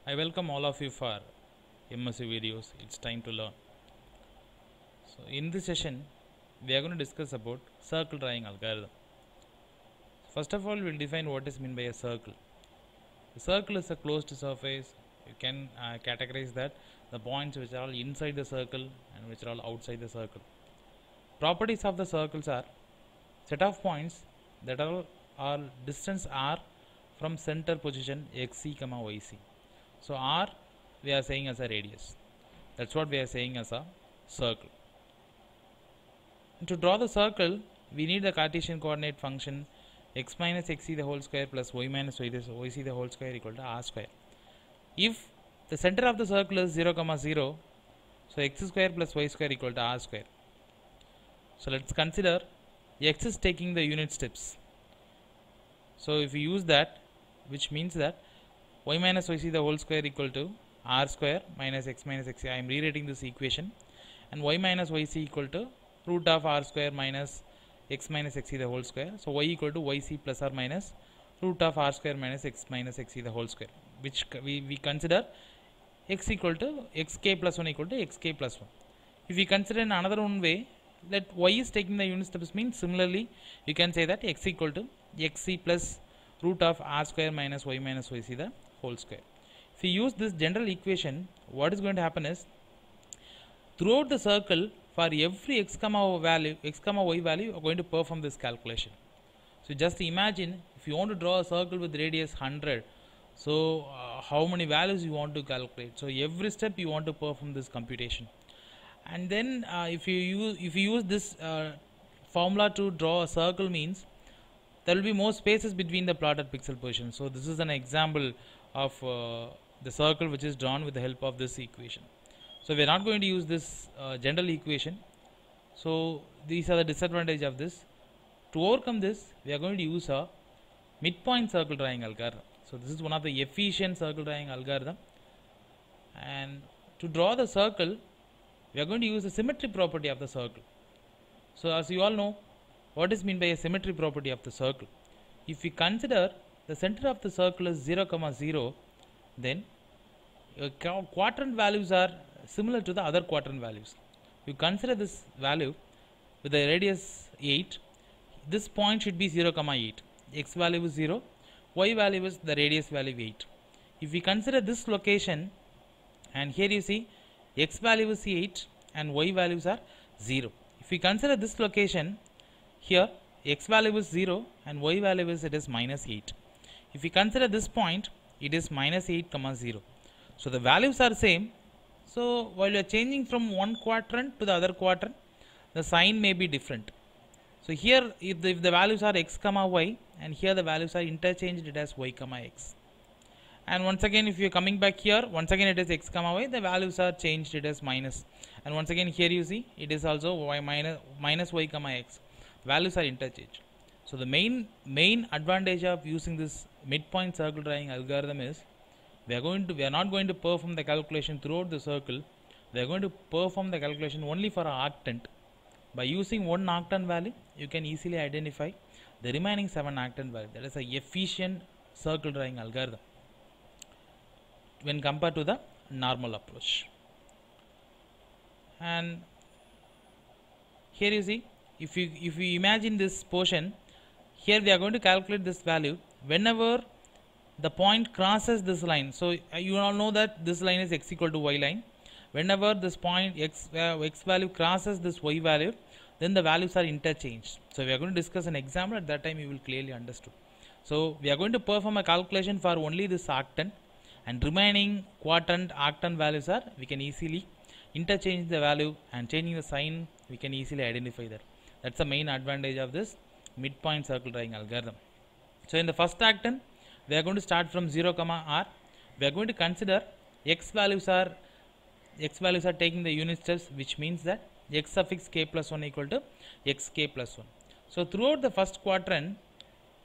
I welcome all of you for MSc videos. It's time to learn. So in this session, we are going to discuss about circle drawing algorithm. First of all, we'll define what is meant by a circle. A circle is a closed surface. You can categorize that the points which are all inside the circle and which are all outside the circle. Properties of the circles are set of points that are distance r from center position xc, yc. So r we are saying as a radius. That's what we are saying as a circle. And to draw the circle, we need the Cartesian coordinate function x minus xc the whole square plus y minus yc the whole square equal to r square. If the center of the circle is 0, 0, so x square plus y square equal to r square. So let's consider x is taking the unit steps. So if we use that, which means that y minus yc the whole square equal to r square minus x minus xc. I am rewriting this equation, and y minus yc equal to root of r square minus x minus xc the whole square. So y equal to yc plus or minus root of r square minus x minus xc the whole square, which we consider x equal to xk plus 1 equal to xk plus 1. If we consider in another one way, that y is taking the unit steps means similarly you can say that x equal to xc plus root of r square minus y minus yc the whole square. If we use this general equation, what is going to happen is throughout the circle for every x comma y value you are going to perform this calculation. So just imagine if you want to draw a circle with radius 100, so how many values you want to calculate. So every step you want to perform this computation, and then if you use this formula to draw a circle means there will be more spaces between the plotted pixel positions. So this is an example of the circle which is drawn with the help of this equation. So we are not going to use this general equation. So these are the disadvantages of this. To overcome this, we are going to use a midpoint circle drawing algorithm. So this is one of the efficient circle drawing algorithm. And to draw the circle, we are going to use the symmetry property of the circle. So as you all know, what is meant by a symmetry property of the circle? If we consider the center of the circle is 0, 0, then quadrant values are similar to the other quadrant values. You consider this value with the radius 8. This point should be 0, 8. X value is 0, y value is the radius value 8. If we consider this location, and here you see x value is 8 and y values are 0. If we consider this location, here x value is 0 and y value is minus 8. If we consider this point, it is minus 8, 0. So the values are same. So while you are changing from one quadrant to the other quadrant, the sign may be different. So here if the values are x, y, and here the values are interchanged, it as y, x. And once again if you are coming back here, once again it is x, y, the values are changed, it is minus. And once again here you see it is also y minus y, x. Values are interchanged. So the main advantage of using this midpoint circle drawing algorithm is we are not going to perform the calculation throughout the circle. We are going to perform the calculation only for an arctant. By using one arctant value, you can easily identify the remaining 7 arctant values. That is a efficient circle drawing algorithm when compared to the normal approach. And here you see, if you imagine this portion, here we are going to calculate this value whenever the point crosses this line. So you all know that this line is x equal to y line. Whenever this point x value crosses this y value, then the values are interchanged. So we are going to discuss an example. At that time you will clearly understood. So we are going to perform a calculation for only this arctant, and remaining quadrant arctant values are, we can easily interchange the value, and changing the sign we can easily identify that. That's the main advantage of this midpoint circle drawing algorithm. So in the first arctant, we are going to start from 0, r. We are going to consider x values are taking the unit steps, which means that x suffix k plus 1 equal to xk plus 1. So throughout the first quadrant,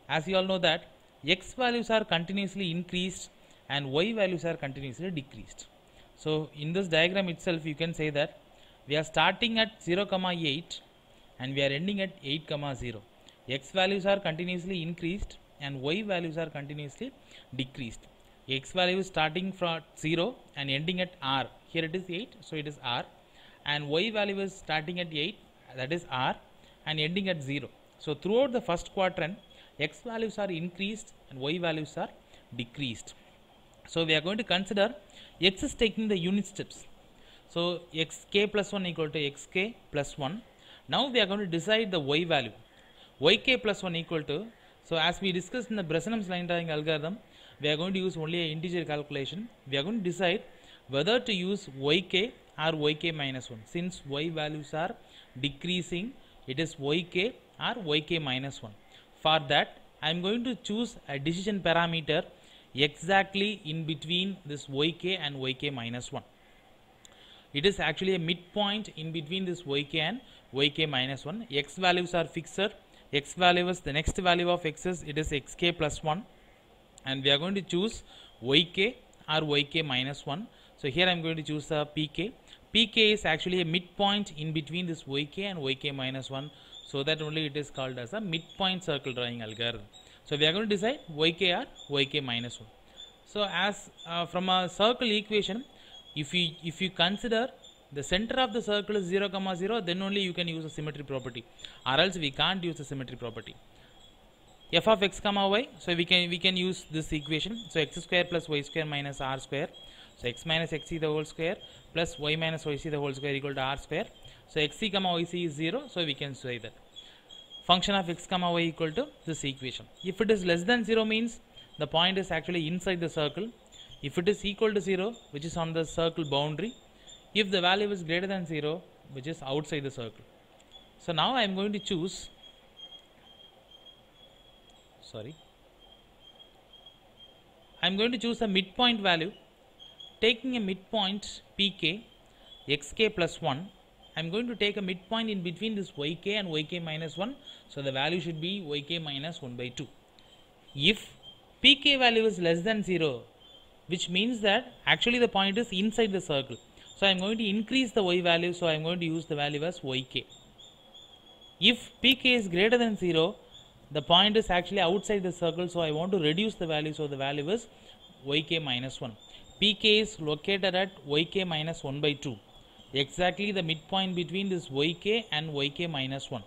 as you all know that x values are continuously increased and y values are continuously decreased. So in this diagram itself, you can say that we are starting at 0, 8 and we are ending at 8, 0. X values are continuously increased and y values are continuously decreased. x value is starting from 0 and ending at r. Here it is 8, so it is r, and y value is starting at 8, that is r, and ending at 0. So throughout the first quadrant, x values are increased and y values are decreased. So we are going to consider x is taking the unit steps. So xk plus 1 equal to xk plus 1. Now we are going to decide the y value. Yk plus 1 equal to, so as we discussed in the Bresenham's line drawing algorithm, we are going to use only an integer calculation. We are going to decide whether to use yk or yk minus 1. Since y values are decreasing, it is yk or yk minus 1. For that, I am going to choose a decision parameter exactly in between this yk and yk minus 1. It is actually a midpoint in between this yk and yk minus 1. X values are fixed. X value is the next value of x is, it is xk plus 1, and we are going to choose yk or yk minus 1. So here I am going to choose the pk. Pk is actually a midpoint in between this yk and yk minus 1, so that only it is called as a midpoint circle drawing algorithm. So we are going to decide yk or yk minus 1. So as from a circle equation, if you consider the center of the circle is 0, 0, then only you can use a symmetry property, or else we can't use the symmetry property. F of x comma y, so we can use this equation. So x square plus y square minus r square. So x minus xc the whole square plus y minus yc the whole square equal to r square. So xc comma yc is 0, so we can say that function of x comma y equal to this equation. If it is less than 0 means the point is actually inside the circle. If it is equal to 0, which is on the circle boundary. If the value is greater than 0, which is outside the circle. So now I am going to choose, I am going to choose a midpoint value. Taking a midpoint pk, xk plus 1, I am going to take a midpoint in between this yk and yk minus 1. So the value should be yk minus 1 by 2. If pk value is less than 0, which means that actually the point is inside the circle. So I am going to increase the y value, so I am going to use the value as yk. If pk is greater than 0, the point is actually outside the circle, so I want to reduce the value, so the value is yk minus 1. Pk is located at yk minus 1 by 2, exactly the midpoint between this yk and yk minus 1.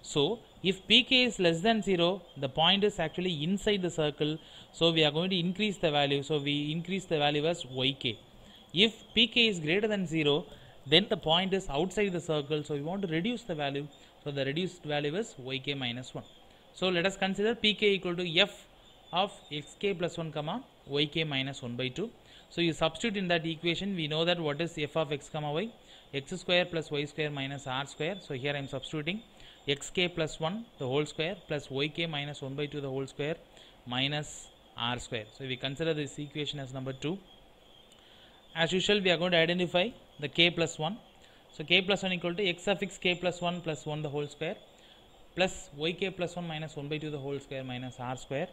So if pk is less than 0, the point is actually inside the circle, so we are going to increase the value, so we increase the value as yk. If pk is greater than 0, then the point is outside the circle, so we want to reduce the value, so the reduced value is yk minus 1. So let us consider pk equal to f of xk plus 1 comma yk minus 1 by 2. So you substitute in that equation, we know that what is f of x comma y, x square plus y square minus r square. So here I am substituting xk plus 1 the whole square plus yk minus 1 by 2 the whole square minus r square. So we consider this equation as number 2. As usual, we are going to identify the k plus 1. So k plus 1 equal to x suffix k plus 1 the whole square plus yk plus 1 minus 1 by 2 the whole square minus r square.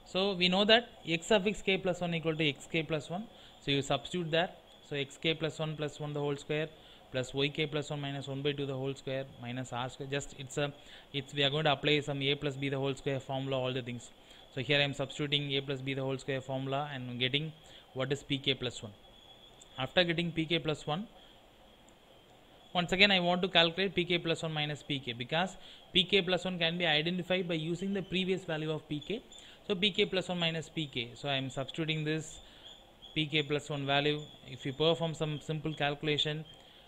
So we know that x suffix k plus 1 equal to xk plus 1. So you substitute that. So xk plus 1 the whole square plus yk plus 1 minus 1 by 2 the whole square minus r square. Just we are going to apply some a plus b the whole square formula, all the things. So here I am substituting a plus b the whole square formula and getting what is pk plus 1. After getting pk plus 1, once again I want to calculate pk plus 1 minus pk, because pk plus 1 can be identified by using the previous value of pk. So pk plus 1 minus pk. So I am substituting this pk plus 1 value. If you perform some simple calculation,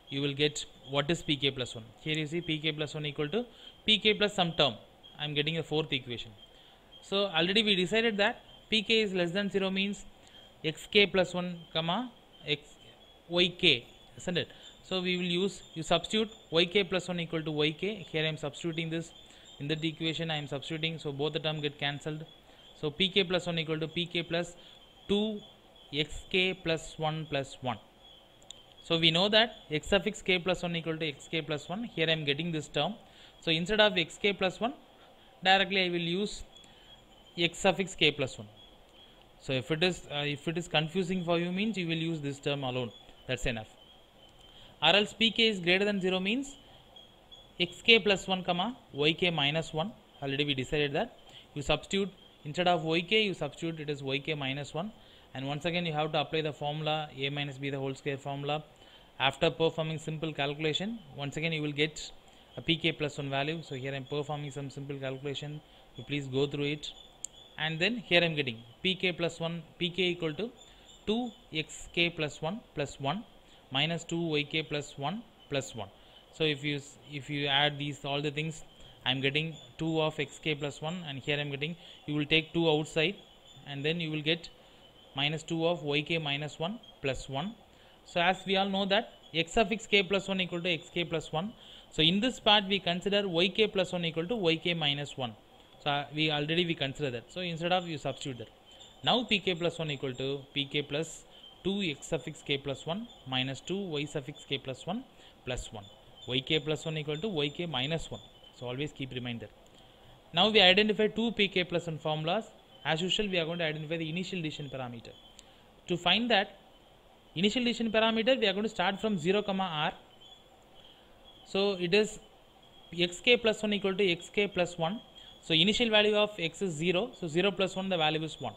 you will get what is pk plus 1. Here you see pk plus 1 equal to pk plus some term. I am getting the fourth equation. So already we decided that pk is less than 0 means xk plus 1 comma yk, isn't it? So we will use, you substitute yk plus 1 equal to yk. Here I am substituting this in that equation. I am substituting, so both the term get cancelled. So pk plus 1 equal to pk plus 2 xk plus 1 plus 1. So we know that x suffix k plus 1 equal to xk plus 1. Here I am getting this term. So instead of xk plus 1, directly I will use x suffix k plus 1. So if it is confusing for you means you will use this term alone. That's enough. Or else pk is greater than 0 means xk plus 1 comma yk minus 1. Already we decided that. You substitute instead of yk, you substitute it as yk minus 1, and once again you have to apply the formula a minus b the whole square formula. After performing simple calculation, once again you will get a pk plus 1 value. So here I am performing some simple calculation, you please go through it. And then here I am getting pk plus 1, pk equal to 2xk plus 1 plus 1 minus 2yk plus 1 plus 1. So if you add these all the things, I am getting 2 of xk plus 1, and here I am getting, you will take 2 outside, and then you will get minus 2 of yk minus 1 plus 1. So as we all know that x suffix k plus 1 equal to xk plus 1. So in this part we consider yk plus 1 equal to yk minus 1. So we consider that. So instead of, you substitute that. Now pk plus 1 equal to pk plus 2 x suffix k plus 1 minus 2 y suffix k plus 1 plus 1. Yk plus 1 equal to yk minus 1. So always keep reminder. Now we identify two pk plus 1 formulas. As usual, we are going to identify the initial decision parameter. To find that initial decision parameter, we are going to start from 0 comma r. So it is xk plus 1 equal to xk plus 1. So initial value of x is 0. So 0 plus 1, the value is 1.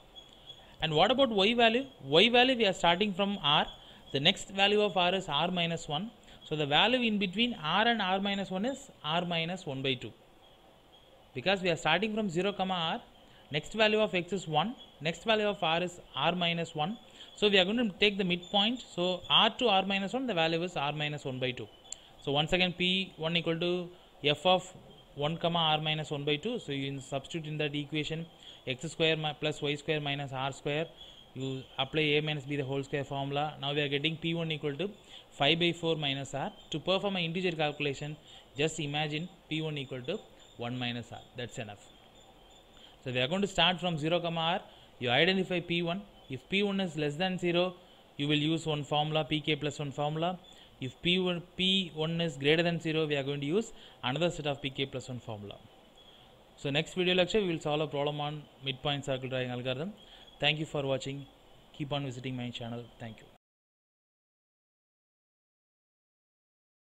And what about y value? Y value, we are starting from r. The next value of r is r minus 1. So the value in between r and r minus 1 is r minus 1 by 2. Because we are starting from 0 comma r, next value of x is 1, next value of r is r minus 1. So we are going to take the midpoint. So r to r minus 1, the value is r minus 1 by 2. So once again p1 equal to f of 1 comma r minus 1 by 2. So you substitute in that equation x square plus y square minus r square. You apply a minus b the whole square formula. Now we are getting p1 equal to 5 by 4 minus r. To perform an integer calculation, just imagine p1 equal to 1 minus r. That's enough. So we are going to start from 0 comma r. You identify p1. If p1 is less than 0, you will use one formula, pk plus 1 formula. If p1 is greater than 0, we are going to use another set of pk plus 1 formula. So next video lecture, we will solve a problem on midpoint circle drawing algorithm. Thank you for watching. Keep on visiting my channel. Thank you.